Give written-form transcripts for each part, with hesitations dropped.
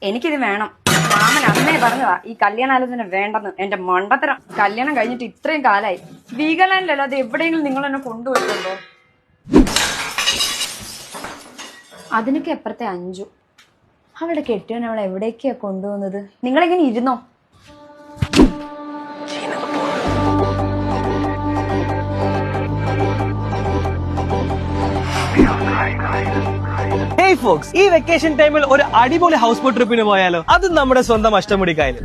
എനിക്കിത് വേണം. മാമൻ അന്നേ പറഞ്ഞതാ ഈ കല്യാണാലോചന വേണ്ടെന്ന്. എന്റെ മണ്ടത്തരം. കല്യാണം കഴിഞ്ഞിട്ട് ഇത്രയും കാലായി. വീഗലാൻഡിലല്ല, അത് എവിടെയെങ്കിലും നിങ്ങൾ എന്നെ കൊണ്ടുപോയിട്ടുണ്ടോ? അതിനൊക്കെ എപ്പുറത്തെ അഞ്ചു. അവളുടെ കെട്ടിയവൻ അവളെ എവിടേക്കാ കൊണ്ടുപോകുന്നത്? നിങ്ങളെങ്ങനെ ഇരുന്നോ? Hey folks, ഈ വെക്കേഷൻ ടൈമിൽ ഒരു അടിപൊളി ഹൗസ് ബോട്ട് ട്രിപ്പിന് പോയാലോ? അതും നമ്മുടെ സ്വന്തം അഷ്ടമുടി കായൽ.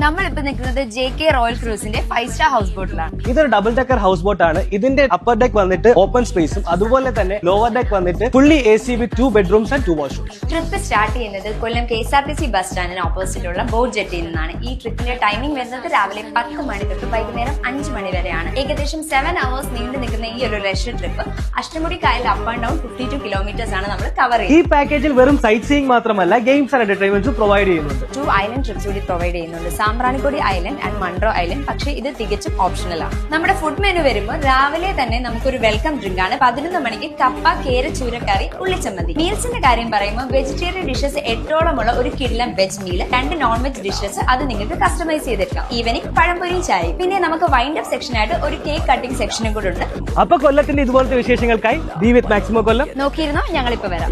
നമ്മളിപ്പോ നിൽക്കുന്നത് JK റോയൽ ക്രൂസിന്റെ 5-സ്റ്റാർ ഹൗസ് ബോട്ടിലാണ്. ഇതൊരു ഡബിൾ ഡെക്കർ ഹൗസ് ബോട്ട് ആണ്. ഇതിന്റെ അപ്പർ ഡെക്ക് വന്നിട്ട് ഓപ്പൺ സ്പേസും അതുപോലെ തന്നെ ലോവർ ഡെക്ക് വന്നിട്ട് fully AC with 2 bedrooms and 2 washrooms. Trip start ചെയ്യുന്നത് കൊല്ലം KSRTC ബസ് സ്റ്റാൻഡിന് ഓപ്പോസിറ്റ് ഉള്ള ബോട്ട് ജെട്ടിയിൽ നിന്നാണ്. ഈ ട്രിപ്പിന്റെ ടൈമിംഗ് വരുന്നത് രാവിലെ 10 മണി തൊട്ട് വൈകുന്നേരം 5 മണി വരെയാണ്. ഏകദേശം 7 hours നീണ്ടു നിൽക്കുന്ന ഈ ഒരു ലക്ഷർ ട്രിപ്പ് അഷ്ടമുടി കായൽ അപ്പ് ആൻഡ് ഡൗൺ 52 കിലോമീറ്റേഴ്സ് ആണ് നമ്മൾ കവർ ചെയ്യുന്നത്. ഈ പാക്കേജിൽ വെറും സൈറ്റ് സീയിങ് മാത്രമല്ല, ഗെയിംസ് ആൻഡ് എന്റർടൈൻമെന്റ്സ് പ്രൊവൈഡ് ചെയ്യുന്നുണ്ട്. 2 ഐലൻഡ് ട്രിപ്സ് കൂടി പ്രൊവൈഡ് ചെയ്യുന്നുണ്ട്, Sambranikodi island and Munro island. പക്ഷേ ഇത് തികച്ചും ഓപ്ഷണൽ ആണ്. നമ്മുടെ ഫുഡ് മെനു വരുമ്പോൾ രാവിലെ തന്നെ നമുക്കൊരു വെൽക്കം ഡ്രിങ്ക് ആണ്. 11 മണിക്ക് കപ്പ, കേര, ചൂരക്കറി, ഉള്ളിച്ചമ്മന്തി. മീൽസിന്റെ കാര്യം പറയുമ്പോൾ വെജിറ്റേറിയൻ ഡിഷസ് 8ഓളമുള്ള ഒരു കിടിലൻ veg meal, 2 non veg dishes അത് നിങ്ങൾക്ക് കസ്റ്റമൈസ് ചെയ്തെടുക്കാം. ഈവനിങ് പഴംപൊരി, ചായ. പിന്നെ നമുക്ക് വൈൻഡ് അപ്പ് സെക്ഷൻ ആയിട്ട് ഒരു കേക്ക് കട്ടിംഗ് സെക്ഷനും കൂടെ ഉണ്ട്. അപ്പൊ കൊല്ലത്തിന്റെ ഇതുപോലത്തെ വിശേഷങ്ങൾക്കായി ബി വിത്ത് മാക്സിമോ കൊല്ലം നോക്കിയിരുന്നോ? ഞങ്ങളിപ്പോ വരാം.